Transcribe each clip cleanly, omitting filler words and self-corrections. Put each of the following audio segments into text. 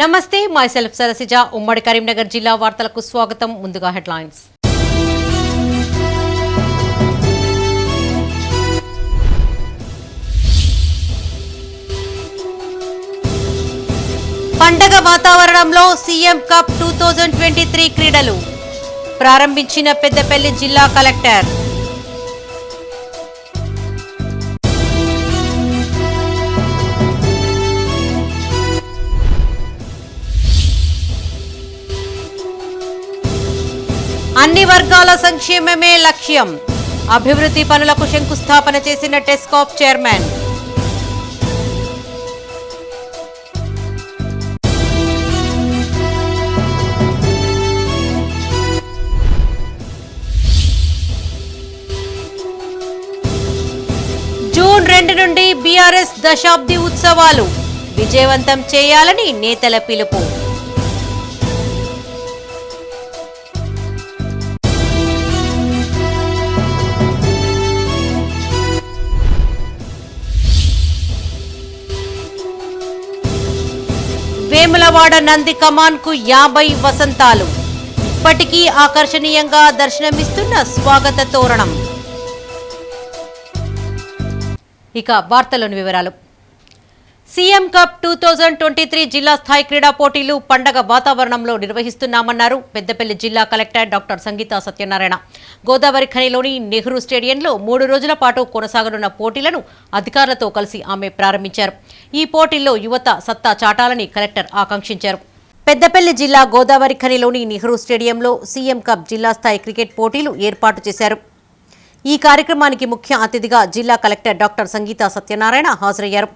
నమస్తే మైసెల్ఫ్ సరసిజ ఉమ్మడి కరీంనగర్ జిల్లా వార్తలకు స్వాగతం. ముందుగా హెడ్లైన్స్. పండగ వాతావరణంలో సీఎం కప్ 2023 క్రీడలు ప్రారంభించిన పెద్దపల్లి జిల్లా కలెక్టర్. అన్ని వర్గాల సంక్షేమమే లక్ష్యం. అభివృద్ధి పనులకు శంకుస్థాపన చేసిన టెస్కాప్ చైర్మన్. జూన్ 2 నుండి బీఆర్ఎస్ దశాబ్ది ఉత్సవాలు విజయవంతం చేయాలని నేతల పిలుపు. వేములవాడ నంది కమాన్ కు 50 వసంతాలు. ఇప్పటికీ ఆకర్షణీయంగా దర్శనమిస్తున్న స్వాగత తోరణం. ఇక వార్తలోని వివరాలు. సీఎం కప్ 2023 జిల్లా స్థాయి క్రీడా పోటీలు పండగ వాతావరణంలో నిర్వహిస్తున్నామన్నారు పెద్దపల్లి జిల్లా కలెక్టర్ డాక్టర్ సంగీత సత్యనారాయణ. గోదావరి ఖనిలోని నెహ్రూ స్టేడియంలో 3 రోజుల పాటు కొనసాగనున్న పోటీలను అధికారులతో కలిసి ఆమె ప్రారంభించారు. ఈ పోటీల్లో యువత సత్తా చాటాలని కలెక్టర్ ఆకాంక్షించారు. పెద్దపల్లి జిల్లా గోదావరి ఖనిలోని నెహ్రూ స్టేడియంలో సీఎం కప్ జిల్లా స్థాయి క్రికెట్ పోటీలు ఏర్పాటు చేశారు. ఈ కార్యక్రమానికి ముఖ్య అతిథిగా జిల్లా కలెక్టర్ డాక్టర్ సంగీత సత్యనారాయణ హాజరయ్యారు.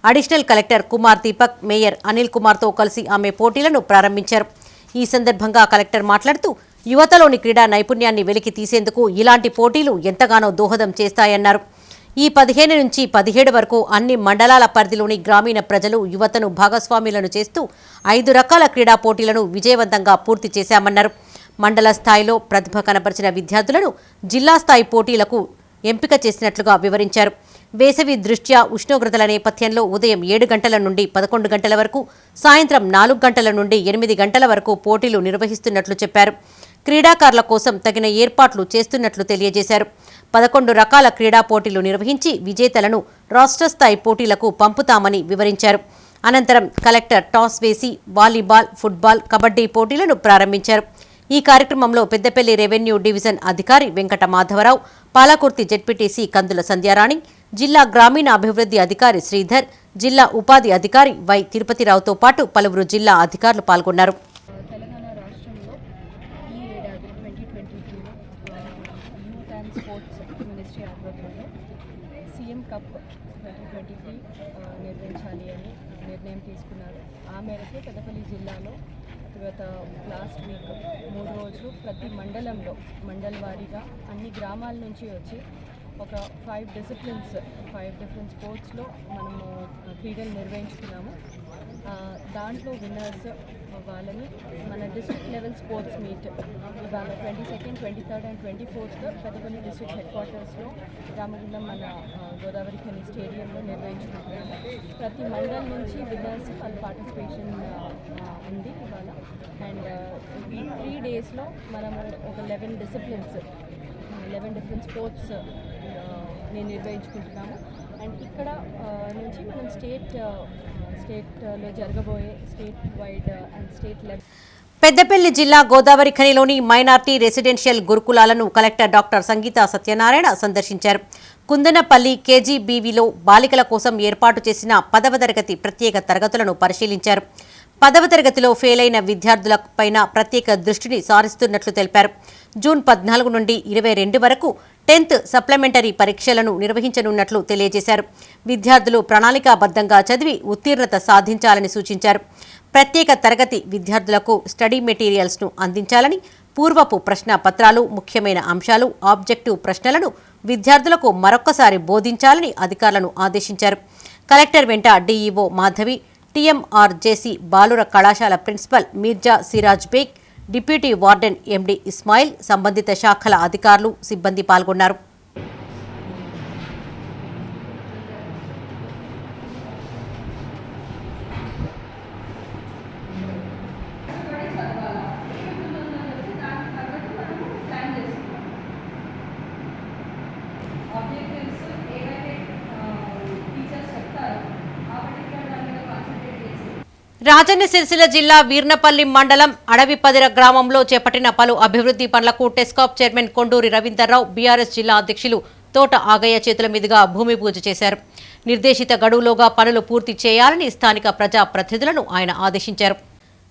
Additional collector Kumar Deepak, mayor Anil కుమార్తో కలిసి ఆమె పోటీలను ప్రారంభించారు. ఈ సందర్భంగా కలెక్టర్ మాట్లాడుతూ యువతలోని క్రీడా నైపుణ్యాన్ని వెలికి తీసేందుకు ఇలాంటి పోటీలు ఎంతగానో దోహదం చేస్తాయన్నారు. ఈ 15 నుంచి 17 వరకు అన్ని మండలాల పరిధిలోని గ్రామీణ ప్రజలు యువతను భాగస్వాములను చేస్తూ 5 రకాల క్రీడా పోటీలను విజయవంతంగా పూర్తి చేశామన్నారు. మండల స్థాయిలో ప్రతిభ కనపరిచిన విద్యార్థులను జిల్లా స్థాయి పోటీలకు ఎంపిక చేసినట్లుగా వివరించారు. వేసవి దృష్ట్యా ఉష్ణోగ్రతల నేపథ్యంలో ఉదయం 7 గంటల నుండి 11 గంటల వరకు, సాయంత్రం 4 గంటల నుండి 8 గంటల వరకు పోటీలు నిర్వహిస్తున్నట్లు చెప్పారు. క్రీడాకారుల కోసం తగిన ఏర్పాట్లు చేస్తున్నట్లు తెలియజేశారు. 11 రకాల క్రీడా పోటీలు నిర్వహించి విజేతలను రాష్ట్ర స్థాయి పోటీలకు పంపుతామని వివరించారు. అనంతరం కలెక్టర్ టాస్ వేసి వాలీబాల్, ఫుట్బాల్, కబడ్డీ పోటీలను ప్రారంభించారు. ఈ కార్యక్రమంలో పెద్దపల్లి రెవెన్యూ డివిజన్ అధికారి వెంకట మాధవరావు, పాలకుర్తి జెడ్పీటీసీ కందుల సంధ్యారాణి, జిల్లా గ్రామీణ అభివృద్ధి అధికారి శ్రీధర్, జిల్లా ఉపాధి అధికారి వై తిరుపతిరావుతో పాటు పలువురు జిల్లా అధికారులు పాల్గొన్నారు. తెలంగాణ రాష్ట్రంలో ఈ ఏడాది 2023లో యూత్ అండ్ స్పోర్ట్స్ మినిస్ట్రీ ఆధ్వర్యంలో సీఎం కప్ 2023 నిర్వహించాలి అని నిర్ణయం తీసుకున్నారు. ఆ మేరకు పెద్దపల్లి జిల్లాలో గత లాస్ట్ వీక్ 3 రోజులు ప్రతి మండలంలో మండల వారీగా అన్ని గ్రామాల నుంచి వచ్చి ఒక 5 డిఫరెంట్ స్పోర్ట్స్లో మనము క్రీడలు నిర్వహించుకున్నాము. దాంట్లో విన్నర్స్ వాళ్ళని మన డిస్ట్రిక్ట్ లెవెల్ స్పోర్ట్స్ మీట్ ఇవాళ 22nd, 23rd and 24th Peddapalli district head క్వార్టర్స్లో రామగుండం మన గోదావరి ఖని స్టేడియంలో నిర్వహించుకుంటున్నాము. ప్రతి మండలం నుంచి విన్నర్స్ వాళ్ళ పార్టిసిపేషన్ ఉంది ఇవాళ. అండ్ ఈ 3 డేస్లో మనము ఒక 11 డిఫరెంట్ స్పోర్ట్స్ నేను నిర్వహించుకుంటున్నాము. అండ్ ఇక్కడ నుంచి మనం స్టేట్లో జరగబోయే state wide and state level. Peddapalli జిల్లా గోదావరి ఖనిలోని మైనార్టీ రెసిడెన్షియల్ గురుకులాలను కలెక్టర్ డాక్టర్ సంగీత సత్యనారాయణ సందర్శించారు. కుందనపల్లి కేజీబీవీలో బాలికల కోసం ఏర్పాటు చేసిన 10వ తరగతి ప్రత్యేక తరగతులను పరిశీలించారు. 10వ తరగతిలో ఫెయిల్ అయిన విద్యార్థులపైన ప్రత్యేక దృష్టిని సారిస్తున్నట్లు తెలిపారు. జూన్ 14 నుండి 22 వరకు 10th సప్లిమెంటరీ పరీక్షలను నిర్వహించనున్నట్లు తెలియజేశారు. విద్యార్థులు ప్రణాళికాబద్ధంగా చదివి ఉత్తీర్ణత సాధించాలని సూచించారు. ప్రత్యేక తరగతి విద్యార్థులకు స్టడీ మెటీరియల్స్ను అందించాలని, పూర్వపు ప్రశ్న పత్రాలు, ముఖ్యమైన అంశాలు, ఆబ్జెక్టివ్ ప్రశ్నలను విద్యార్థులకు మరొక్కసారి బోధించాలని అధికారులను ఆదేశించారు. కలెక్టర్ వెంట డీఈఓ మాధవి, టీఎంఆర్జేసీ బాలుర కళాశాల principal Mirza Siraj Baig, deputy warden MD Ismail, సంబంధిత శాఖల అధికారులు, సిబ్బంది పాల్గొన్నారు. రాజన్న సిరిసిల్ల జిల్లా వీర్నపల్లి మండలం అడవిపదిర గ్రామంలో చేపట్టిన పలు అభివృద్ధి పనులకు టెస్కాప్ చైర్మన్ కొండూరి రవీందర్రావు బీఆర్ఎస్ జిల్లా అధ్యక్షులు తోట ఆగయ్య చేతుల మీదుగా భూమి పూజ చేశారు. నిర్దేశిత గడువులోగా పనులు పూర్తి చేయాలని స్థానిక ప్రజాప్రతినిధులను ఆయన ఆదేశించారు.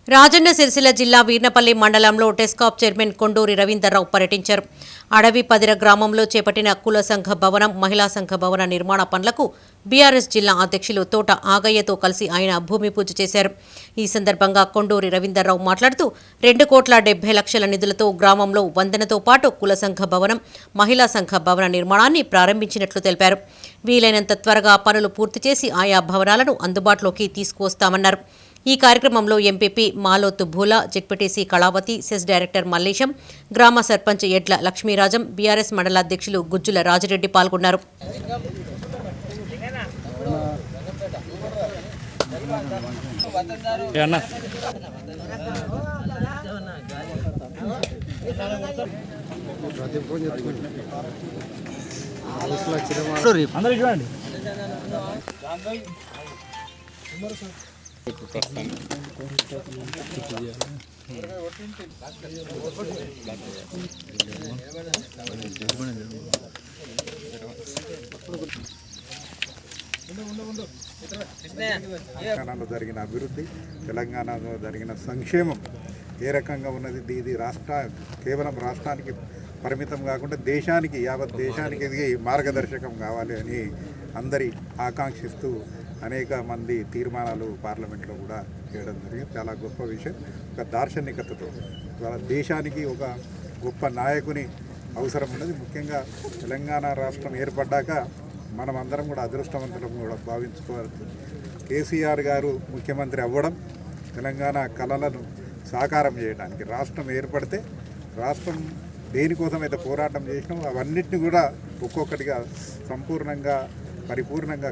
రాజన్న సిరిసిల్ల జిల్లా వీర్నపల్లి మండలంలో టెస్కాప్ చైర్మన్ కొండూరి రవీందర్రావు పర్యటించారు. అడవిపదిర గ్రామంలో చేపట్టిన కుల సంఘ భవనం, మహిళా సంఘ భవన నిర్మాణ పనులకు బీఆర్ఎస్ జిల్లా అధ్యక్షులు తోట ఆగయ్యతో కలిసి ఆయన భూమి పూజ చేశారు. ఈ సందర్భంగా కొండూరి రవీందర్రావు మాట్లాడుతూ 2,70,00,000 నిధులతో గ్రామంలో వందనతో పాటు కుల సంఘ భవనం, మహిళా సంఘ భవన నిర్మాణాన్ని ప్రారంభించినట్లు తెలిపారు. వీలైనంత త్వరగా పనులు పూర్తి చేసి ఆయా భవనాలను అందుబాటులోకి తీసుకువస్తామన్నారు. ఈ కార్యక్రమంలో MPP Maloth Bhula, ZPTC Kalavathi, cess director Mallesham, గ్రామ సర్పంచ్ ఎడ్ల లక్ష్మీరాజం, బీఆర్ఎస్ మండల అధ్యక్షులు గుజ్జుల రాజిరెడ్డి పాల్గొన్నారు. తెలంగాణలో జరిగిన అభివృద్ధి, తెలంగాణలో జరిగిన సంక్షేమం ఏ రకంగా ఉన్నది, ఇది కేవలం రాష్ట్రానికి పరిమితం కాకుండా దేశానికి, యావత్ దేశానికి ఇది మార్గదర్శకం కావాలి అని అందరి ఆకాంక్షిస్తూ అనేక మంది తీర్మానాలు పార్లమెంట్లో కూడా చేయడం జరిగింది. చాలా గొప్ప విషయం. ఒక దార్శనికతతో దేశానికి ఒక గొప్ప నాయకుని అవసరం ఉన్నది. ముఖ్యంగా తెలంగాణ రాష్ట్రం ఏర్పడ్డాక మనం అందరం కూడా అదృష్టవంతులం కూడా భావించుకోవచ్చు. కేసీఆర్ గారు ముఖ్యమంత్రి అవ్వడం, తెలంగాణ కలలను సాకారం చేయడానికి, రాష్ట్రం ఏర్పడితే రాష్ట్రం దేనికోసమైతే పోరాటం చేసినాం అవన్నిటిని కూడా ఒక్కొక్కటిగా సంపూర్ణంగా పరిపూర్ణంగా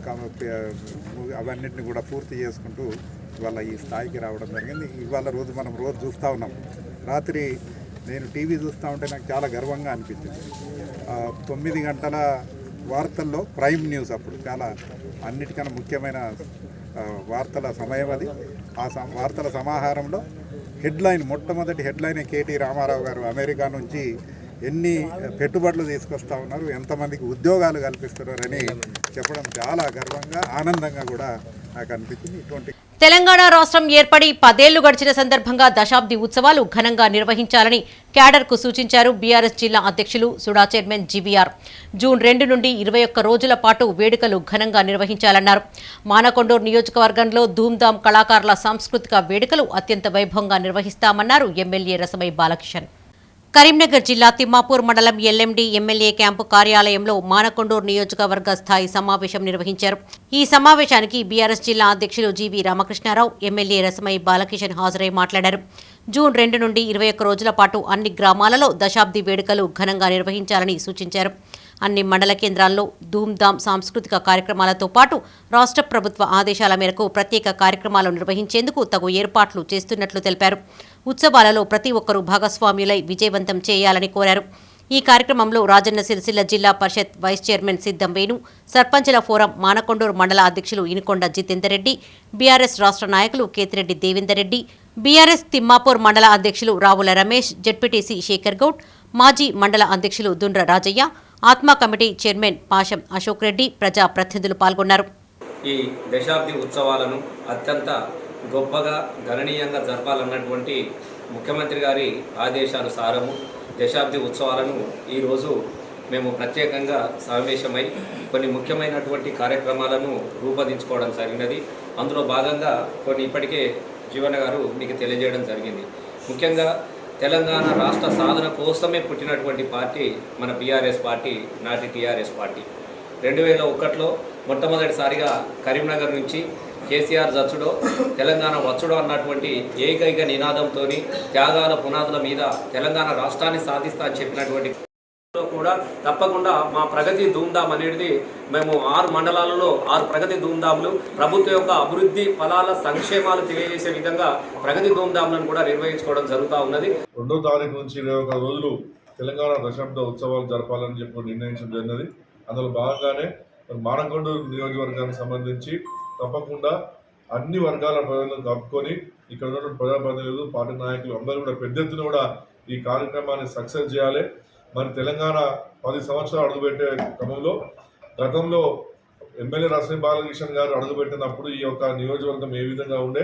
అవన్నిటిని కూడా పూర్తి చేసుకుంటూ ఇవాళ ఈ స్థాయికి రావడం జరిగింది. ఇవాళ మనం రోజు చూస్తూ ఉన్నాం. రాత్రి నేను టీవీ చూస్తూ ఉంటే నాకు చాలా గర్వంగా అనిపించింది. 9 గంటల వార్తల్లో ప్రైమ్ న్యూస్ అప్పుడు చాలా అన్నిటికన్నా ముఖ్యమైన వార్తల సమయం అది. ఆ వార్తల సమాహారంలో మొట్టమొదటి హెడ్లైన్ కేటీ రామారావు గారు అమెరికా నుంచి ఎన్ని పెట్టుబడులు తీసుకొస్తా ఉన్నారు, ఎంతమందికి ఉద్యోగాలు కల్పిస్తున్నారని చెప్పడం చాలా గర్వంగా, ఆనందంగా కూడా నాకు అనిపించింది. ఇటువంటి తెలంగాణ రాష్ట్రం ఏర్పడి 10 ఏళ్లు గడిచిన సందర్భంగా దశాబ్ది ఉత్సవాలు ఘనంగా నిర్వహించాలని క్యాడర్కు సూచించారు బీఆర్ఎస్ జిల్లా అధ్యక్షులు సుడా చైర్మన్ జీవీఆర్. జూన్ 2 నుండి 21 రోజుల పాటు వేడుకలు ఘనంగా నిర్వహించాలన్నారు. మానకొండూరు నియోజకవర్గంలో ధూమ్ధాం కళాకారుల సాంస్కృతిక వేడుకలు అత్యంత వైభవంగా నిర్వహిస్తామన్నారు ఎమ్మెల్యే రసమై బాలకిషన్. కరీంనగర్ జిల్లా తిమ్మాపూర్ మండలం ఎల్ఎండి ఎమ్మెల్యే క్యాంపు కార్యాలయంలో మానకొండూరు నియోజకవర్గ స్థాయి సమావేశం నిర్వహించారు. ఈ సమావేశానికి బీఆర్ఎస్ జిల్లా అధ్యక్షులు జీవీ రామకృష్ణారావు, ఎమ్మెల్యే రసమై బాలకిషన్ హాజరై మాట్లాడారు. జూన్ 2 నుండి 21 రోజుల పాటు అన్ని గ్రామాలలో దశాబ్ది వేడుకలు ఘనంగా నిర్వహించాలని సూచించారు. అన్ని మండల కేంద్రాల్లో ధూమ్ధాం సాంస్కృతిక కార్యక్రమాలతో పాటు రాష్ట్ర ప్రభుత్వ ఆదేశాల మేరకు ప్రత్యేక కార్యక్రమాలు నిర్వహించేందుకు తగు ఏర్పాట్లు చేస్తున్నట్లు తెలిపారు. ఉత్సవాలలో ప్రతి ఒక్కరూ భాగస్వామ్యులై విజయవంతం చేయాలని కోరారు. ఈ కార్యక్రమంలో రాజన్న సిరిసిల్ల జిల్లా పరిషత్ వైస్ చైర్మన్ సిద్దం వేణు, సర్పంచుల ఫోరం మానకొండూరు మండల అధ్యక్షులు ఇనుకొండ జితేందర్ రెడ్డి, బీఆర్ఎస్ రాష్ట్ర నాయకులు కేతిరెడ్డి దేవేందర్ రెడ్డి, బీఆర్ఎస్ తిమ్మాపూర్ మండల అధ్యక్షులు రావుల రమేష్, జెడ్పీటీసీ శేఖర్ గౌడ్, మాజీ మండల అధ్యక్షులు దుండ్ర రాజయ్య, ఆత్మ కమిటీ చైర్మన్ పాషం అశోక్ రెడ్డి, ప్రజా ప్రతినిధులు పాల్గొన్నారు. ఈ దశాబ్ది ఉత్సవాలను అత్యంత గొప్పగా గణనీయంగా జరపాలన్నటువంటి ముఖ్యమంత్రి గారి ఆదేశాల సారము దశాబ్ది ఉత్సవాలను ఈరోజు మేము ప్రత్యేకంగా సమావేశమై కొన్ని ముఖ్యమైనటువంటి కార్యక్రమాలను రూపొందించుకోవడం జరిగినది. అందులో భాగంగా కొన్ని ఇప్పటికే జీవన గారు మీకు తెలియజేయడం జరిగింది. ముఖ్యంగా తెలంగాణ రాష్ట్ర సాధన కోసమే పుట్టినటువంటి పార్టీ మన బీఆర్ఎస్ పార్టీ, నాటి టీఆర్ఎస్ పార్టీ. 2001లో మొట్టమొదటిసారిగా కరీంనగర్ నుంచి కేసీఆర్ జచ్చుడో తెలంగాణ వచ్చుడో అన్నటువంటి ఏకైక నినాదంతో త్యాగాల పునాదుల మీద తెలంగాణ రాష్ట్రాన్ని సాధిస్తా అని చెప్పినటువంటి కూడా తప్పకుండా మా ప్రగతి ధూమ్ధాం అనేది మేము 6 మండలాలలో 6 ప్రగతి ధూమ్ధాములు ప్రభుత్వం యొక్క అభివృద్ధి ఫలాల సంక్షేమాలు తెలియజేసే విధంగా ప్రగతి ధూమ్ధాంలను కూడా నిర్వహించుకోవడం జరుగుతూ ఉన్నది. 2వ తారీఖు నుంచి 21 రోజులు తెలంగాణ దశాబ్ద ఉత్సవాలు జరపాలని చెప్పి నిర్ణయించడం జరిగినది. అందులో భాగంగానే మానకొండూరు నియోజకవర్గానికి సంబంధించి తప్పకుండా అన్ని వర్గాల ప్రజలను కలుపుకొని ఇక్కడ ఉన్న ప్రజాప్రతినిధులు, పార్టీ నాయకులు అందరూ కూడా పెద్ద ఎత్తున కూడా ఈ కార్యక్రమాన్ని సక్సెస్ చేయాలి. మరి తెలంగాణ 10 సంవత్సరాలు అడుగుపెట్టే క్రమంలో గతంలో ఎమ్మెల్యే రసని బాలకృష్ణ గారు అడుగుపెట్టినప్పుడు ఈ యొక్క నియోజకవర్గం ఏ విధంగా ఉండే,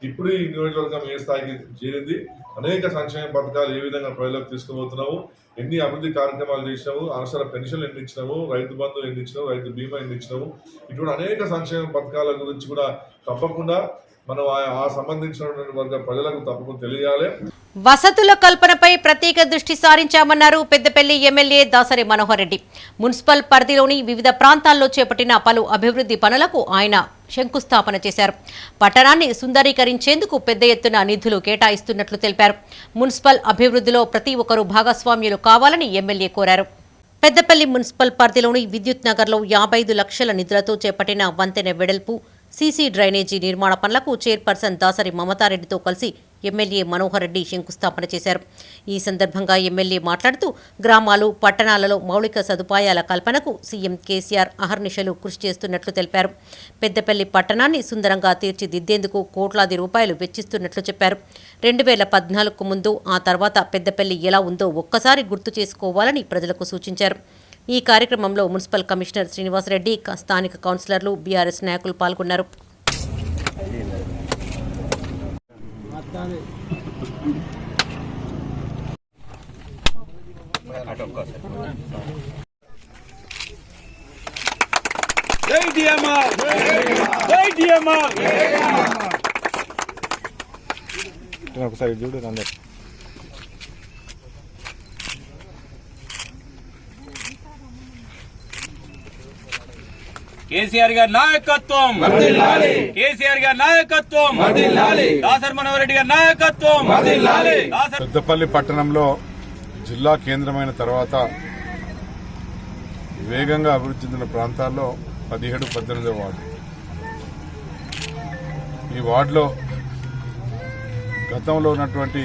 ఇప్పుడు ఈ నియోజకవర్గం ఏ స్థాయికి చేరింది, అనేక సంక్షేమ పథకాలు ఏ విధంగా ప్రజలకు తీసుకుపోతున్నాము, ఎన్ని అభివృద్ధి కార్యక్రమాలు చేసినాము, అనవసర పెన్షన్లు ఎన్ని ఇచ్చినాము, రైతు బంధు ఎన్ని ఇచ్చినాము, రైతు బీమా ఎన్ని ఇచ్చినాము, ఇటువంటి అనేక సంక్షేమ పథకాల గురించి కూడా తప్పకుండా మనం ఆ సంబంధించినటువంటి వర్గ ప్రజలకు తప్పకుండా తెలియాలి. వసతుల కల్పనపై ప్రత్యేక దృష్టి సారించామన్నారు పెద్దపల్లి ఎమ్మెల్యే దాసరి మనోహర్ రెడ్డి. మున్సిపల్ పరిధిలోని వివిధ ప్రాంతాల్లో చేపట్టిన పలు అభివృద్ధి పనులకు ఆయన శంకుస్థాపన చేశారు. పట్టణాన్ని సుందరీకరించేందుకు పెద్ద ఎత్తున నిధులు కేటాయిస్తున్నట్లు తెలిపారు. మున్సిపల్ అభివృద్ధిలో ప్రతి ఒక్కరూ భాగస్వామ్యులు కావాలని ఎమ్మెల్యే కోరారు. పెద్దపల్లి మున్సిపల్ పరిధిలోని విద్యుత్ నగర్లో 55 లక్షల నిధులతో చేపట్టిన వంతెన వెడల్పు, సీసీ డ్రైనేజీ నిర్మాణ పనులకు చైర్పర్సన్ దాసరి మమతారెడ్డితో కలిసి ఎమ్మెల్యే మనోహర్ రెడ్డి శంకుస్థాపన చేశారు. ఈ సందర్భంగా ఎమ్మెల్యే మాట్లాడుతూ గ్రామాలు, పట్టణాలలో మౌలిక సదుపాయాల కల్పనకు సీఎం కేసీఆర్ అహర్నిశలు కృషి చేస్తున్నట్లు తెలిపారు. పెద్దపల్లి పట్టణాన్ని సుందరంగా తీర్చిదిద్దేందుకు కోట్లాది రూపాయలు వెచ్చిస్తున్నట్లు చెప్పారు. 2014కు ముందు, ఆ తర్వాత పెద్దపల్లి ఎలా ఉందో ఒక్కసారి గుర్తు చేసుకోవాలని ప్రజలకు సూచించారు. ఈ కార్యక్రమంలో మున్సిపల్ కమిషనర్ శ్రీనివాసరెడ్డి, స్థానిక కౌన్సిలర్లు, బీఆర్ఎస్ నాయకులు పాల్గొన్నారు. ఒకసారి చూడు అందరు. కేసీఆర్ గారి నాయకత్వం, కేసీఆర్ గారి నాయకత్వం, దాసరి మనోహర్ రెడ్డి గారి నాయకత్వం. పెద్దపల్లి పట్టణంలో జిల్లా కేంద్రమైన తర్వాత వేగంగా అభివృద్ధి చెందిన ప్రాంతాల్లో 17, 18 వార్డు. ఈ వార్డులో గతంలో ఉన్నటువంటి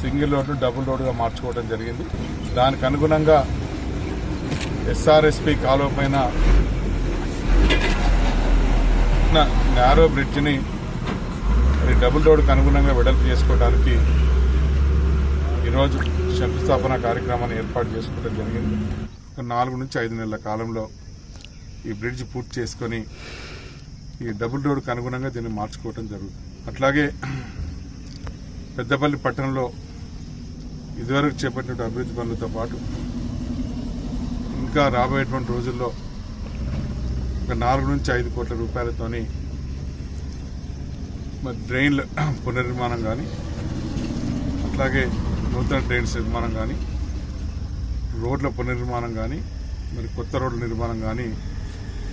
సింగిల్ రోడ్డు డబుల్ రోడ్డుగా మార్చుకోవడం జరిగింది. దానికి అనుగుణంగా ఎస్ఆర్ఎస్పి కాలువ పైన నారో బ్రిడ్జిని డబుల్ రోడ్డుకు అనుగుణంగా వెడల్పు చేసుకోవడానికి ఈరోజు శంకుస్థాపన కార్యక్రమాన్ని ఏర్పాటు చేసుకోవడం జరిగింది. 4 నుంచి 5 నెలల కాలంలో ఈ బ్రిడ్జ్ పూర్తి చేసుకొని ఈ డబుల్ రోడ్డుకు అనుగుణంగా దీన్ని మార్చుకోవడం జరుగుతుంది. అట్లాగే పెద్దపల్లి పట్టణంలో ఇదివరకు చేపట్టిన అభివృద్ధి పనులతో పాటు ఇంకా రాబోయేటువంటి రోజుల్లో ఒక 4 నుంచి 5 కోట్ల రూపాయలతోని డ్రైన్ల పునర్నిర్మాణం కానీ, అట్లాగే నూతన డ్రైన్స్ నిర్మాణం కానీ, రోడ్ల పునర్నిర్మాణం కానీ, మరి కొత్త రోడ్ల నిర్మాణం కానీ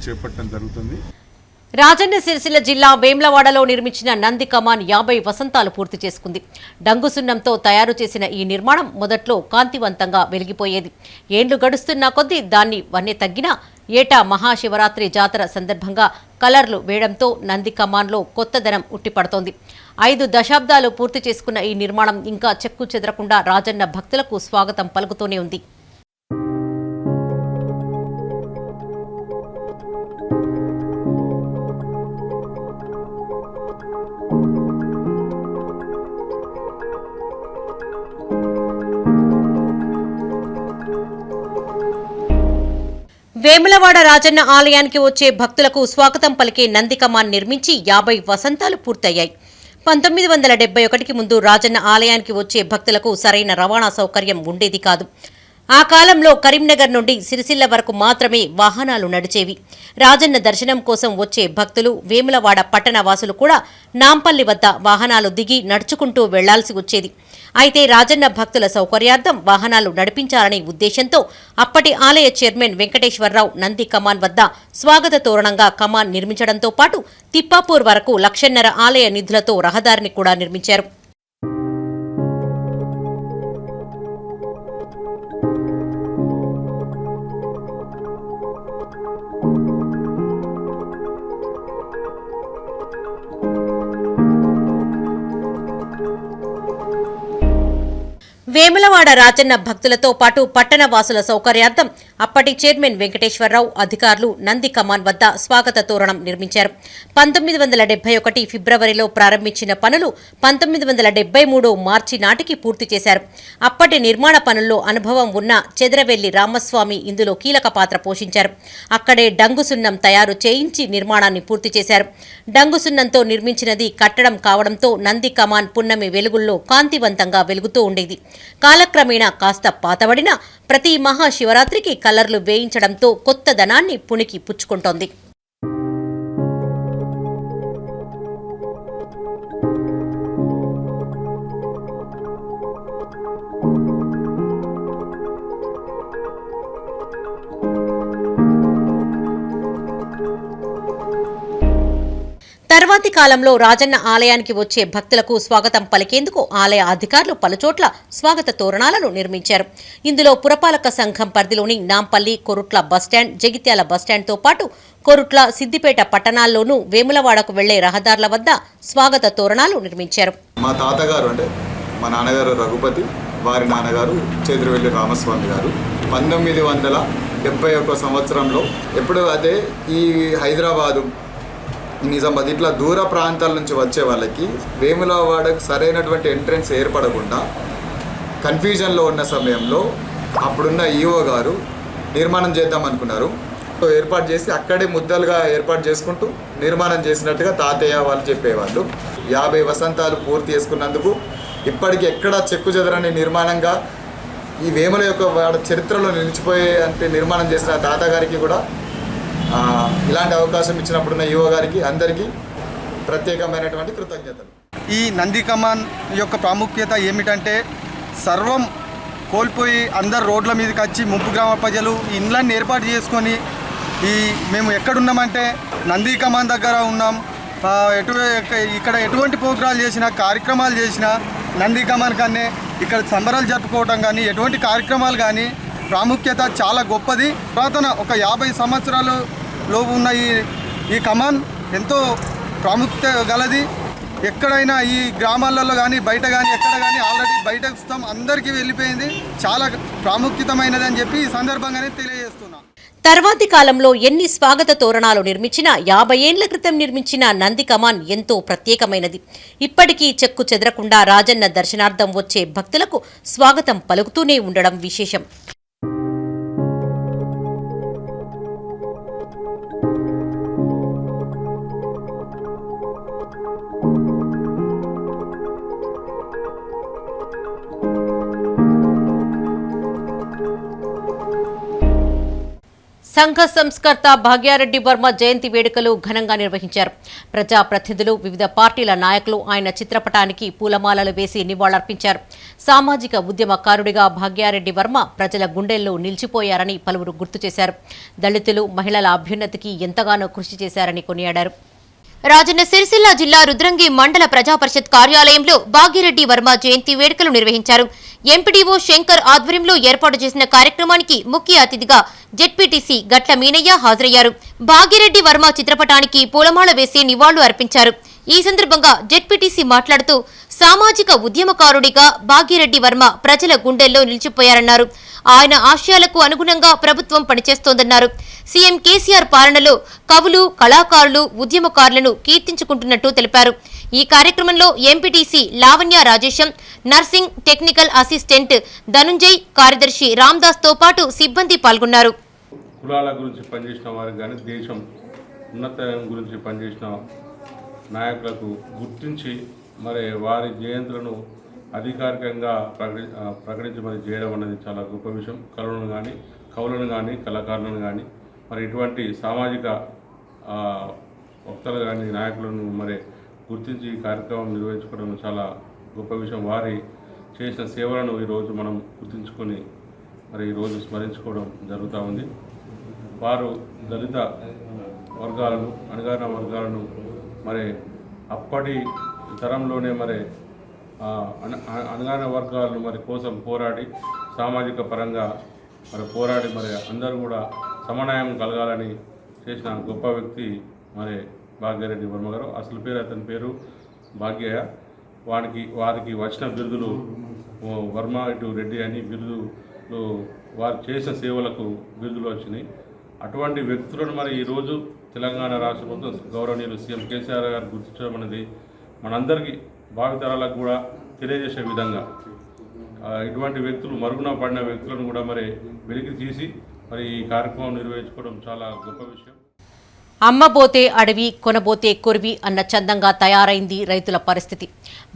చేపట్టడం జరుగుతుంది. రాజన్న సిరిసిల్ల జిల్లా వేమ్లవాడలో నిర్మించిన నంది కమాన్ 50 వసంతాలు పూర్తి చేసుకుంది. డంగుసున్నంతో తయారు చేసిన ఈ నిర్మాణం మొదట్లో కాంతివంతంగా వెలిగిపోయేది. ఏండ్లు గడుస్తున్న కొద్దీ దాన్ని వన్నె తగ్గినా ఏటా మహాశివరాత్రి జాతర సందర్భంగా కలర్లు వేయడంతో నంది కమాన్లో కొత్తదనం ఉట్టిపడుతోంది. 5 దశాబ్దాలు పూర్తి చేసుకున్న ఈ నిర్మాణం ఇంకా చెక్కు చెదరకుండా రాజన్న భక్తులకు స్వాగతం పలుకుతూనే ఉంది. వేములవాడ రాజన్న ఆలయానికి వచ్చే భక్తులకు స్వాగతం పలికే నంది కమాన్ నిర్మించి 50 వసంతాలు పూర్తయ్యాయి. 1971కి ముందు రాజన్న ఆలయానికి వచ్చే భక్తులకు సరైన రవాణా సౌకర్యం ఉండేది కాదు. ఆ కాలంలో కరీంనగర్ నుండి సిరిసిల్ల వరకు మాత్రమే వాహనాలు నడిచేవి. రాజన్న దర్శనం కోసం వచ్చే భక్తులు, వేములవాడ పట్టణ వాసులు కూడా నాంపల్లి వద్ద వాహనాలు దిగి నడుచుకుంటూ వెళ్లాల్సి వచ్చేది. అయితే రాజన్న భక్తుల సౌకర్యార్థం వాహనాలు నడిపించాలనే ఉద్దేశంతో అప్పటి ఆలయ చైర్మన్ వెంకటేశ్వరరావు నంది కమాన్ వద్ద స్వాగత తోరణంగా కమాన్ నిర్మించడంతో పాటు తిప్పాపూర్ వరకు 1.5 లక్షల ఆలయ నిధులతో రహదారిని కూడా నిర్మించారు. వేములవాడ రాజన్న భక్తులతో పాటు పట్టణ వాసుల సౌకర్యార్థం అప్పటి చైర్మన్ వెంకటేశ్వరరావు అధికారులు నంది కమాన్ వద్ద స్వాగత తోరణం నిర్మించారు. 1971 ఫిబ్రవరిలో ప్రారంభించిన పనులు 1973 మార్చి నాటికి పూర్తి చేశారు. అప్పటి నిర్మాణ పనుల్లో అనుభవం ఉన్న చెదరవెల్లి రామస్వామి ఇందులో కీలక పాత్ర పోషించారు. అక్కడే డంగు సున్నం తయారు చేయించి నిర్మాణాన్ని పూర్తి చేశారు. డంగు సున్నంతో నిర్మించినది కట్టడం కావడంతో నంది కమాన్ పున్నమి వెలుగుల్లో కాంతివంతంగా వెలుగుతూ ఉండేది. కాలక్రమేణా కాస్త పాతబడిన ప్రతి మహాశివరాత్రికి కలర్లు వేయించడంతో కొత్తదనాన్ని పుణికి పుచ్చుకుంటోంది. తర్వాతి కాలంలో రాజన్న ఆలయానికి వచ్చే భక్తులకు స్వాగతం పలికేందుకు ఆలయ అధికారులు పలుచోట్ల స్వాగత తోరణాలను నిర్మించారు. ఇందులో పురపాలక సంఘం పరిధిలోని నాంపల్లి, కొరుట్ల బస్టాండ్, జగిత్యాల బస్టాండ్తో పాటు కొరుట్ల, సిద్దిపేట పట్టణాల్లోనూ వేములవాడకు వెళ్లే రహదారుల వద్ద స్వాగత తోరణాలు నిర్మించారు. మా తాతగారు అంటే మా నాన్నగారు రఘుపతి, వారి నాన్నగారు చెదరవెల్లి రామస్వామి గారు 1971 సంవత్సరంలో ఎప్పుడు అదే ఈ హైదరాబాదు, నిజామాబాద్ ఇట్లా దూర ప్రాంతాల నుంచి వచ్చే వాళ్ళకి వేములవాడకు సరైనటువంటి ఎంట్రన్స్ ఏర్పడకుండా కన్ఫ్యూజన్లో ఉన్న సమయంలో అప్పుడున్న ఈఓ గారు నిర్మాణం చేద్దాం అనుకున్నారు. ఏర్పాటు చేసి అక్కడే ముద్దలుగా ఏర్పాటు చేసుకుంటూ నిర్మాణం చేసినట్టుగా తాతయ్య వాళ్ళు చెప్పేవాళ్ళు. 50 వసంతాలు పూర్తి చేసుకున్నందుకు ఇప్పటికి ఎక్కడా చెక్కు చెదరని నిర్మాణంగా ఈ వేముల యొక్క వాడ చరిత్రలో నిలిచిపోయే అంటే నిర్మాణం చేసిన తాతగారికి కూడా ఇలాంటి అవకాశం ఇచ్చినప్పుడున్న యువ గారికి అందరికీ ప్రత్యేకమైనటువంటి కృతజ్ఞతలు. ఈ నంది కమాన్ యొక్క ప్రాముఖ్యత ఏమిటంటే సర్వం కోల్పోయి అందరు రోడ్ల మీదకి వచ్చి ముంపు గ్రామ ప్రజలు ఇండ్లన్నీ ఏర్పాటు చేసుకొని మేము ఎక్కడున్నామంటే నంది కమాన్ దగ్గర ఉన్నాం. ఇక్కడ ఎటువంటి ప్రోగ్రాలు చేసినా కార్యక్రమాలు చేసినా నంది కమాన్ కానీ ఇక్కడ సంబరాలు జరుపుకోవటం కానీ ఎటువంటి కార్యక్రమాలు కానీ ప్రాముఖ్యత చాలా గొప్పది. పురాతన ఒక 50 సంవత్సరాలలో ఉన్న ఈ కమాన్ ఎంతో ప్రాముఖ్యత గలది. ఎక్కడైనా ఈ గ్రామాలలో కానీ బయట కానీ ఎక్కడ కానీ ఆల్రెడీ బయట అందరికీ వెళ్ళిపోయింది. చాలా ప్రాముఖ్యతమైనది అని చెప్పి ఈ సందర్భంగానే తెలియజేస్తున్నా. తర్వాతి కాలంలో ఎన్ని స్వాగత తోరణాలు నిర్మించినా 50 ఏండ్ల క్రితం నిర్మించిన నంది కమాన్ ఎంతో ప్రత్యేకమైనది. ఇప్పటికీ చెక్కు చెదరకుండా రాజన్న దర్శనార్థం వచ్చే భక్తులకు స్వాగతం పలుకుతూనే ఉండడం విశేషం. సంఘ సంస్కర్త భాగ్యారెడ్డి వర్మ జయంతి వేడుకలు ఘనంగా నిర్వహించారు. ప్రజాప్రతినిధులు, వివిధ పార్టీల నాయకులు ఆయన చిత్రపటానికి పూలమాలలు వేసి నివాళులర్పించారు. సామాజిక ఉద్యమకారుడిగా భాగ్యారెడ్డి వర్మ ప్రజల గుండెల్లో నిలిచిపోయారని పలువురు గుర్తు చేశారు. దళితులు, మహిళల అభ్యున్నతికి ఎంతగానో కృషి చేశారని కొనియాడారు. రాజన్న సిరిసిల్ల జిల్లా రుద్రంగి మండల ప్రజాపరిషత్ కార్యాలయంలో భాగ్యరెడ్డి వర్మ జయంతి వేడుకలు నిర్వహించారు. ఎంపీడీఓ శంకర్ ఆధ్వర్యంలో ఏర్పాటు చేసిన కార్యక్రమానికి ముఖ్య అతిథిగా జెడ్పీటీసీ గట్ల మీనయ్య హాజరయ్యారు. భాగ్యరెడ్డి వర్మ చిత్రపటానికి పూలమాల వేసి నివాళులు అర్పించారు. ఈ సందర్భంగా జెడ్పీటీసీ మాట్లాడుతూ సామాజిక ఉద్యమకారుడిగా భాగ్యరెడ్డి వర్మ ప్రజల గుండెల్లో నిలిచిపోయారన్నారు. ఆయన ఆశయాలకు అనుగుణంగా ప్రభుత్వం పనిచేస్తోందన్నారు. సీఎం కేసీఆర్ పాలనలో కవులు, కళాకారులు, ఉద్యమకారులను కీర్తించుకుంటున్నట్టు తెలిపారు. ఈ కార్యక్రమంలో MPTC Lavanya Rajesham, Narsing technical assistant Dhanunjay, కార్యదర్శి రామ్దాస్ తో పాటు సిబ్బంది పాల్గొన్నారు. కులాల గురించి పనిచేసిన వారికి కానీ దేశం ఉన్నత గురించి పనిచేసిన నాయకులకు గుర్తించి మరి వారి జయంతులను అధికారికంగా ప్రకటించి మరి చేయడం అనేది చాలా గొప్ప విషయం. కవులను కానీ కళాకారులను కానీ మరి ఇటువంటి సామాజిక వక్తలు కానీ నాయకులను మరి గుర్తించి ఈ కార్యక్రమం నిర్వహించుకోవడం చాలా గొప్ప విషయం. వారి చేసిన సేవలను ఈరోజు మనం గుర్తించుకొని మరి ఈరోజు స్మరించుకోవడం జరుగుతూ ఉంది. వారు దళిత వర్గాలను, అణగారిన వర్గాలను మరి అప్పటి తరంలోనే మరి అణగారిన వర్గాలను మరి కోసం పోరాడి సామాజిక పరంగా మరి పోరాడి మరి అందరూ కూడా సమన్వయం కలగాలని చేసిన గొప్ప వ్యక్తి మరి భాగ్యారెడ్డి వర్మ గారు. అసలు పేరు అతని పేరు భాగ్యయ్య. వారికి వచ్చిన బిరుదులు వర్మ ఇటు రెడ్డి అని బిరుదులు వారు చేసిన సేవలకు బిరుదులు వచ్చినాయి. అటువంటి వ్యక్తులను మరి ఈరోజు తెలంగాణ రాష్ట్ర ప్రభుత్వం గౌరవనీయులు సీఎం కేసీఆర్ గారు గుర్తించడం అనేది మనందరికీ భావితరాలకు కూడా తెలియజేసే విధంగా ఇటువంటి వ్యక్తులు మరుగున పడిన వ్యక్తులను కూడా మరి వెలికి తీసి మరి ఈ కార్యక్రమం నిర్వహించుకోవడం చాలా గొప్ప విషయం. అమ్మబోతే అడవి కొనబోతే కొరివి అన్న చందంగా తయారైంది రైతుల పరిస్థితి.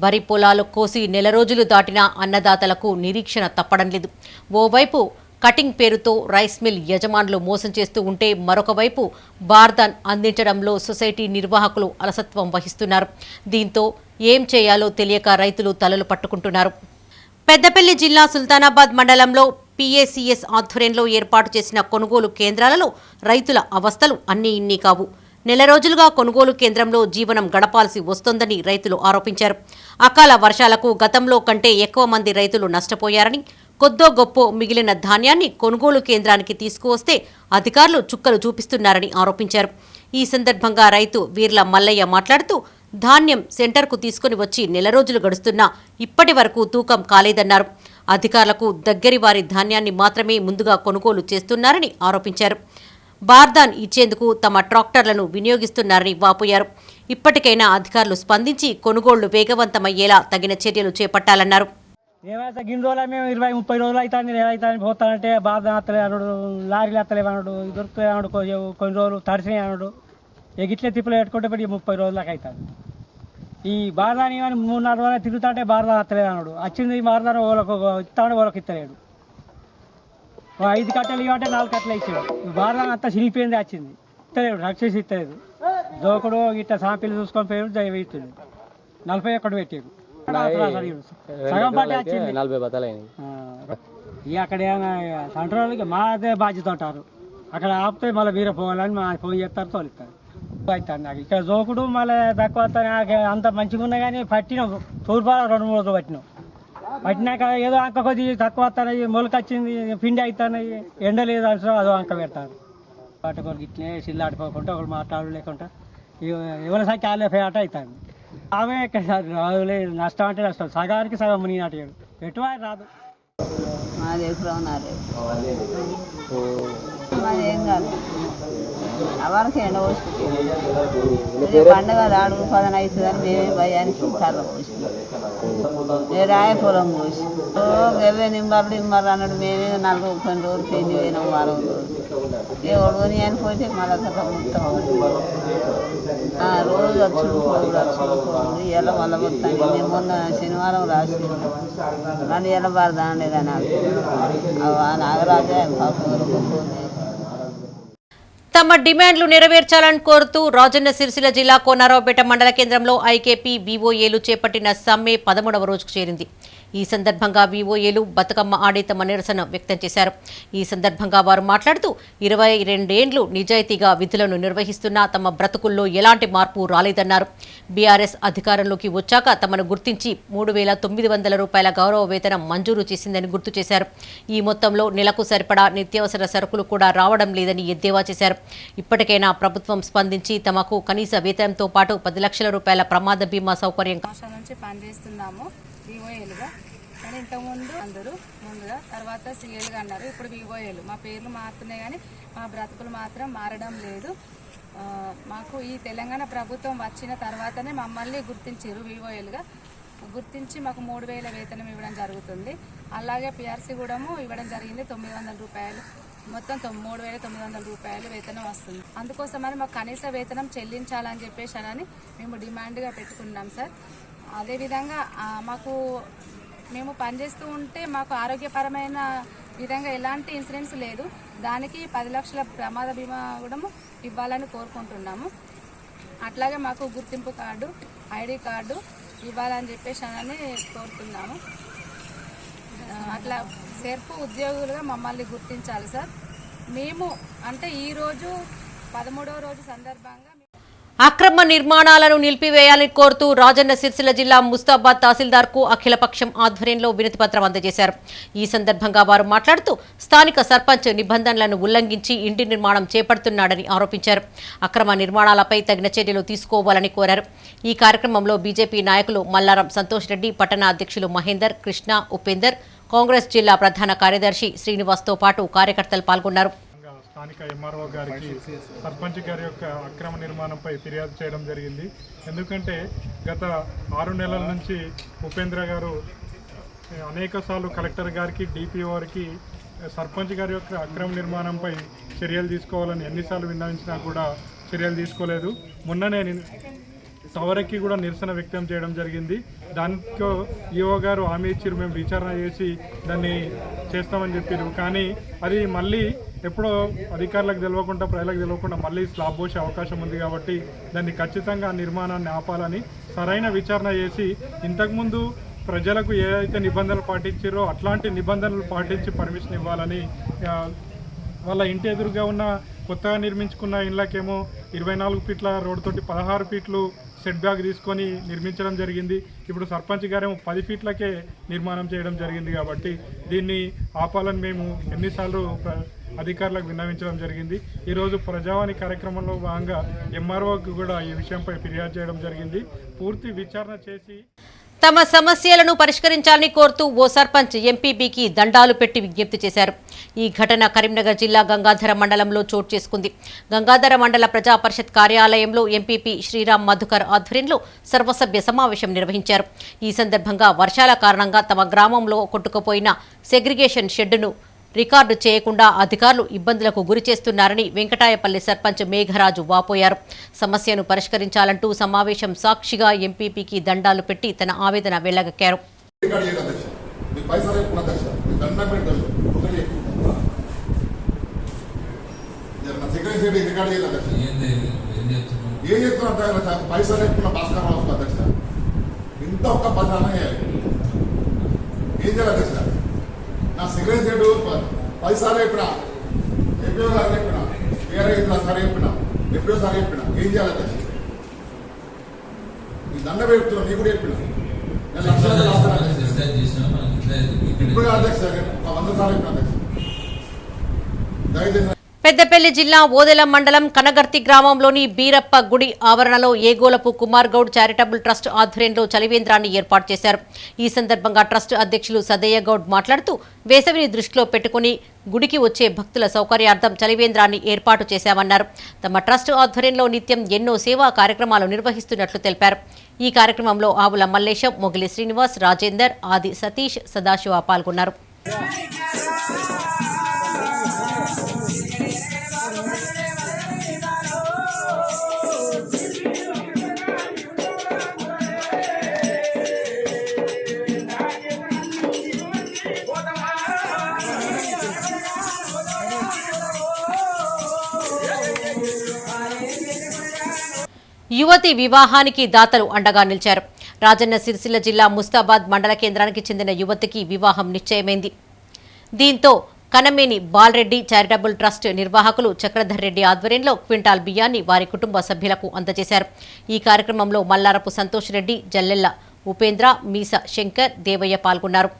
వరి పొలాలు కోసి నెల రోజులు దాటినా అన్నదాతలకు నిరీక్షణ తప్పడం లేదు. ఓవైపు కటింగ్ పేరుతో రైస్ మిల్ యజమానులు మోసం చేస్తూ ఉంటే మరొక వైపు బార్దాన్ అందించడంలో సొసైటీ నిర్వాహకులు అలసత్వం వహిస్తున్నారు. దీంతో ఏం చేయాలో తెలియక రైతులు తలలు పట్టుకుంటున్నారు. పెద్దపల్లి జిల్లా సుల్తానాబాద్ మండలంలో PACS ఆధ్వర్యంలో ఏర్పాటు చేసిన కొనుగోలు కేంద్రాలలో రైతుల అవస్థలు అన్నీ ఇన్ని కావు. నెల రోజులుగా కొనుగోలు కేంద్రంలో జీవనం గడపాల్సి వస్తోందని రైతులు ఆరోపించారు. అకాల వర్షాలకు గతంలో కంటే ఎక్కువ మంది రైతులు నష్టపోయారని, కొద్దో గొప్పో మిగిలిన ధాన్యాన్ని కొనుగోలు కేంద్రానికి తీసుకువస్తే అధికారులు చుక్కలు చూపిస్తున్నారని ఆరోపించారు. ఈ సందర్భంగా రైతు వీర్ల మల్లయ్య మాట్లాడుతూ ధాన్యం సెంటర్కు తీసుకుని వచ్చి నెల రోజులు గడుస్తున్నా ఇప్పటి వరకు తూకం కాలేదన్నారు. అధికారులకు దగ్గరి వారి ధాన్యాన్ని మాత్రమే ముందుగా కొనుగోలు చేస్తున్నారని ఆరోపించారు. బార్దాన్ ఇచ్చేందుకు తమ ట్రాక్టర్లను వినియోగిస్తున్నారని వాపోయారు. ఇప్పటికైనా అధికారులు స్పందించి కొనుగోళ్లు వేగవంతమయ్యేలా తగిన చర్యలు చేపట్టాలన్నారు. ఏమైతే గిన్ని రోజులు మేము 20-30 రోజులు అవుతుంది అవుతాను పోతానంటే బార్దాన్ అత్తలే అన్నాడు, లారీలు అత్తలేవు అన్నాడు, దొరుకుతాయి అన్నాడు, కొన్ని రోజులు తడిసినాయి అన్నాడు. ఇట్లే తిప్పులు పెట్టుకుంటే 30 రోజులకు అవుతాను. ఈ బార్దాన్ ఇవన్నీ 3-4 రోజులు తిరుగుతుంటే బార్దాన్ అత్తలేదు అన్నాడు. వచ్చింది బార్దాన్ వాళ్ళకు ఇస్తాడు, వాళ్ళకి ఇస్తలేడు. 5 కట్టలు ఇవ్వంటే 4 కట్టలు ఇచ్చాడు. బార్దాన్ అంతా చినిగిపోయింది, వచ్చింది ఇస్తలేడు, రక్షేసి ఇస్తలేదు. దోకుడు ఇట్లా సాంపిలు చూసుకొని పోయాడు, ఇస్తుంది 41 పెట్టాడు. సగం పాటే వచ్చింది 40 బతాలు. ఇక అక్కడ సెంటర్ వాళ్ళకి మాదే బాధ్యత ఉంటారు. అక్కడ ఆపితే మళ్ళీ వీర పోవాలని మా ఫోన్ చేస్తారు, తోలిస్తారు. అవుతాను నాకు ఇక్కడ జోకుడు మళ్ళీ తక్కువ అంత మంచిగా ఉన్నా కానీ పట్టినాం. తూర్పాల 2-3 రోజులు పట్టినాక ఏదో అంక కొద్ది తక్కువ వస్తాయి, మొలకొచ్చింది, పిండి అవుతున్నాయి, ఎండ లేదు అంటే అదో అంక పెడతారు. పట్టుకొని ఇట్లే సిల్లు ఆడిపోకుండా ఒకరు మాట్లాడు లేకుండా ఎవరి సంఖ్య ఆలే ఆట అవుతాను. ఆమె రాదులేదు, నష్టం అంటే నష్టం, సగానికి సగం ముని నాటాడు, ఎటువంటి రాదు. ఏం కాదు అవరకు ఎండ పోసుకుంటే పండుగ అడుగు 10 అవుతుందని మేమే భయానికి కర్ర పోసినాం. రాయ పొలం పోసి గెవ్వే నింబర్లు అన్నాడు. మేమే 40 రోజులు పెళ్లి పోయినాం, వారం రోజులు ఏ ఒడుగుని అని పోతే మళ్ళీ మొత్తం రోజు వచ్చుకోండి. ఇలా మళ్ళీ మొత్తాన్ని మేము మొన్న శనివారం రాసి నన్ను ఎలా బారదాండేదా నాకు నాగరాజా తమ డిమాండ్లు నెరవేర్చాలని కోరుతూ రాజన్న సిరిసిల్ల జిల్లా కోనరావుపేట మండల కేంద్రంలో ఐకేపీ వివోఏలు చేపట్టిన సమ్మె 13వ రోజుకు చేరింది. ఈ సందర్భంగా వివోఏలు బతుకమ్మ ఆడి తమ నిరసన వ్యక్తం చేశారు. ఈ సందర్భంగా వారు మాట్లాడుతూ 22 ఏండ్లు నిజాయితీగా విధులను నిర్వహిస్తున్నా తమ బ్రతుకుల్లో ఎలాంటి మార్పు రాలేదన్నారు. బీఆర్ఎస్ అధికారంలోకి వచ్చాక తమను గుర్తించి 3,900 రూపాయల గౌరవ వేతనం మంజూరు చేసిందని గుర్తు చేశారు. ఈ మొత్తంలో నెలకు సరిపడా నిత్యావసర సరుకులు కూడా రావడం లేదని ఎద్దేవా చేశారు. ఇప్పటికైనా ప్రభుత్వం స్పందించి తమకు కనీస వేతనంతో పాటు 10 లక్షల రూపాయల ప్రమాద బీమా సౌకర్యం వివోఏలుగా. కానీ ఇంతకుముందు అందరూ ముందుగా తర్వాత సీఏలుగా అన్నారు. ఇప్పుడు వివోఏలు మా పేర్లు మారుతున్నాయి కానీ మా బ్రతుకులు మాత్రం మారడం లేదు. మాకు ఈ తెలంగాణ ప్రభుత్వం వచ్చిన తర్వాతనే మమ్మల్ని గుర్తించారు వివోఏలుగా. గుర్తించి మాకు 3,000 వేతనం ఇవ్వడం జరుగుతుంది. అలాగే పిఆర్సీ కూడా ఇవ్వడం జరిగింది 900 రూపాయలు. మొత్తం 3,900 రూపాయలు వేతనం వస్తుంది. అందుకోసమని మాకు కనీస వేతనం చెల్లించాలని చెప్పేసి అని మేము డిమాండ్గా పెట్టుకున్నాం సార్. అదేవిధంగా మేము పనిచేస్తూ ఉంటే మాకు ఆరోగ్యపరమైన విధంగా ఎలాంటి ఇన్సూరెన్స్ లేదు. దానికి 10 లక్షల ప్రమాద బీమా కూడా ఇవ్వాలని కోరుకుంటున్నాము. అట్లాగే మాకు గుర్తింపు కార్డు, ఐడి కార్డు ఇవ్వాలని చెప్పేసి అని కోరుతున్నాము. అట్లా సెర్పు ఉద్యోగులుగా మమ్మల్ని గుర్తించాలి సార్. మేము అంటే ఈరోజు 13వ రోజు సందర్భంగా అక్రమ నిర్మాణాలను నిలిపివేయాలని కోరుతూ రాజన్న సిరిసిల్ల జిల్లా ముస్తాబాద్ తహసీల్దార్కు అఖిలపక్షం ఆధ్వర్యంలో వినతిపత్రం అందజేశారు. ఈ సందర్భంగా వారు మాట్లాడుతూ స్థానిక సర్పంచ్ నిబంధనలను ఉల్లంఘించి ఇంటి నిర్మాణం చేపడుతున్నాడని ఆరోపించారు. అక్రమ నిర్మాణాలపై తగిన చర్యలు తీసుకోవాలని కోరారు. ఈ కార్యక్రమంలో బీజేపీ నాయకులు మల్లారం సంతోష్ రెడ్డి, పట్టణ అధ్యక్షులు మహేందర్, కృష్ణ, ఉపేందర్, కాంగ్రెస్ జిల్లా ప్రధాన కార్యదర్శి శ్రీనివాస్తో పాటు కార్యకర్తలు పాల్గొన్నారు. స్థానిక ఎంఆర్ఓ గారికి సర్పంచ్ గారి యొక్క అక్రమ నిర్మాణంపై ఫిర్యాదు చేయడం జరిగింది. ఎందుకంటే గత 6 నెలల నుంచి ఉపేంద్ర గారు అనేకసార్లు కలెక్టర్ గారికి, డిపిఓ గారికి సర్పంచ్ గారి యొక్క అక్రమ నిర్మాణంపై చర్యలు తీసుకోవాలని ఎన్నిసార్లు విన్నవించినా కూడా చర్యలు తీసుకోలేదు. మొన్ననే టవర్కి కూడా నిరసన వ్యక్తం చేయడం జరిగింది. దాంట్లో ఈఓ గారు హామీ ఇచ్చారు, మేము విచారణ చేసి దాన్ని చేస్తామని చెప్పారు. కానీ అది మళ్ళీ ఎప్పుడో అధికారులకు తెలియకుండా, ప్రజలకు తెలియకుండా మళ్ళీ స్లాబ్ పోసే అవకాశం ఉంది. కాబట్టి దాన్ని ఖచ్చితంగా నిర్మాణాన్ని ఆపాలని సరైన విచారణ చేసి ఇంతకుముందు ప్రజలకు ఏదైతే నిబంధనలు పాటించారో అట్లాంటి నిబంధనలు పాటించి పర్మిషన్ ఇవ్వాలని, వాళ్ళ ఇంటి ఎదురుగా ఉన్న కొత్తగా నిర్మించుకున్న ఇళ్ళకేమో 24 ఫీట్ల రోడ్డుతోటి 16 ఫీట్లు సెట్ బ్యాక్ తీసుకొని నిర్మించడం జరిగింది. ఇప్పుడు సర్పంచ్ గారేమో 10 ఫీట్లకే నిర్మాణం చేయడం జరిగింది. కాబట్టి దీన్ని ఆపాలని మేము ఎన్నిసార్లు అధికారులకు విన్నవించడం జరిగింది. ఈరోజు ప్రజావాణి కార్యక్రమంలో భాగంగా ఎంఆర్ఓకి కూడా ఈ విషయంపై ఫిర్యాదు చేయడం జరిగింది. పూర్తి విచారణ చేసి తమ సమస్యలను పరిష్కరించాలని కోరుతూ ఓ సర్పంచ్ ఎంపీపీకి దండాలు పెట్టి విజ్ఞప్తి చేశారు. ఈ ఘటన కరీంనగర్ జిల్లా గంగాధర మండలంలో చోటు చేసుకుంది. గంగాధర మండల ప్రజా పరిషత్ కార్యాలయంలో ఎంపీపీ శ్రీరామ్ మధుకర్ ఆధ్వర్యంలో సర్వసభ్య సమావేశం నిర్వహించారు. ఈ సందర్భంగా వర్షాల కారణంగా తమ గ్రామంలో కొట్టుకుపోయిన సెగ్రిగేషన్ షెడ్డును రికార్డు చేయకుండా అధికారులు ఇబ్బందులకు గురి చేస్తున్నారని వెంకటాయపల్లి సర్పంచ్ మేఘరాజు వాపోయారు. సమస్యను పరిష్కరించాలంటూ సమావేశం సాక్షిగా ఎంపీపీకి దండాలు పెట్టి తన ఆవేదన వెళ్లగక్కారు. నా సెక్రటరీ పైసాలు చెప్పినా, ఎప్పుడో సార్ చెప్పినా, వేరే సార్ చెప్పినా, ఎప్పుడో సార్ చెప్పినా, ఏం చేయాలి అధ్యక్ష? నీ దండ పెడుతున్నా, నీ కూడా చెప్పినా, నేను ఇప్పుడు అధ్యక్ష 100 సార్లు చెప్పిన అధ్యక్ష. దయచేసి పెద్దపల్లి జిల్లా ఓదెలం మండలం కనగర్తి గ్రామంలోని బీరప్ప గుడి ఆవరణలో ఏగోలపు కుమార్ గౌడ్ చారిటబుల్ ట్రస్ట్ ఆధ్వర్యంలో చలివేంద్రాన్ని ఏర్పాటు చేశారు. ఈ సందర్భంగా ట్రస్ట్ అధ్యక్షులు సదయ్య గౌడ్ మాట్లాడుతూ వేసవిని దృష్టిలో పెట్టుకుని గుడికి వచ్చే భక్తుల సౌకర్యార్థం చలివేంద్రాన్ని ఏర్పాటు చేశామన్నారు. తమ ట్రస్ట్ ఆధ్వర్యంలో నిత్యం ఎన్నో సేవా కార్యక్రమాలు నిర్వహిస్తున్నట్లు తెలిపారు. ఈ కార్యక్రమంలో ఆవుల మల్లేశం, మొగిలి శ్రీనివాస్, రాజేందర్, ఆది సతీష్, సదాశివ పాల్గొన్నారు. యువతి వివాహానికి దాతలు అండగా నిలిచారు. రాజన్న సిరిసిల్ల జిల్లా ముస్తాబాద్ మండల కేంద్రానికి చెందిన యువతికి వివాహం నిశ్చయమైంది. దీంతో కనమేని బాలరెడ్డి చారిటబుల్ ట్రస్ట్ నిర్వాహకులు చక్రధర్ రెడ్డి ఆధ్వర్యంలో క్వింటాల్ బియ్యాన్ని వారి కుటుంబ సభ్యులకు అందజేశారు. ఈ కార్యక్రమంలో మల్లారపు సంతోష్ రెడ్డి, జల్లెల్ల ఉపేంద్ర, మీస శంకర్, దేవయ్య పాల్గొన్నారు.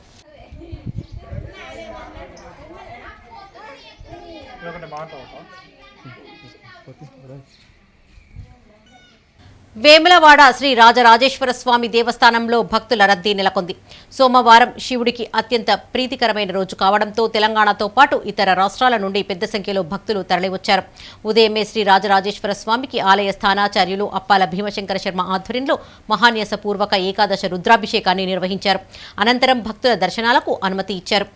వేములవాడ శ్రీ రాజరాజేశ్వర స్వామి దేవస్థానంలో భక్తుల రద్దీ నెలకొంది. సోమవారం శివుడికి అత్యంత ప్రీతికరమైన రోజు కావడంతో తెలంగాణతో పాటు ఇతర రాష్ట్రాల నుండి పెద్ద సంఖ్యలో భక్తులు తరలివచ్చారు. ఉదయమే శ్రీ రాజరాజేశ్వర స్వామికి ఆలయ స్థానాచార్యులు అప్పాల భీమశంకర శర్మ ఆధ్వర్యంలో మహాన్యాసపూర్వక ఏకాదశ రుద్రాభిషేకాన్ని నిర్వహించారు. అనంతరం భక్తుల దర్శనాలకు అనుమతి ఇచ్చారు.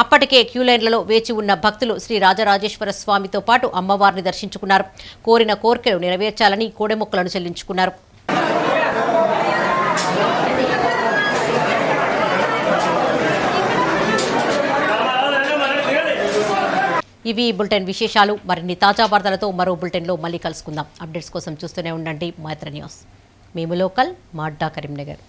అప్పటికే క్యూలైన్లలో వేచి ఉన్న భక్తులు శ్రీ రాజరాజేశ్వర స్వామితో పాటు అమ్మవారిని దర్శించుకున్నారు. కోరిన కోర్కెలు నెరవేర్చాలని కోడెమొక్కలను చెల్లించుకున్నారు. ఇవి బులెటిన్ విశేషాలు. మరిన్ని తాజా వార్తలతో మరో బులెటిన్లో మళ్ళీ కలుసుకుందాం. అప్డేట్స్ కోసం చూస్తూనే ఉండండి మైత్ర న్యూస్. మేము లోకల్, మాడ్డా, కరీంనగర్.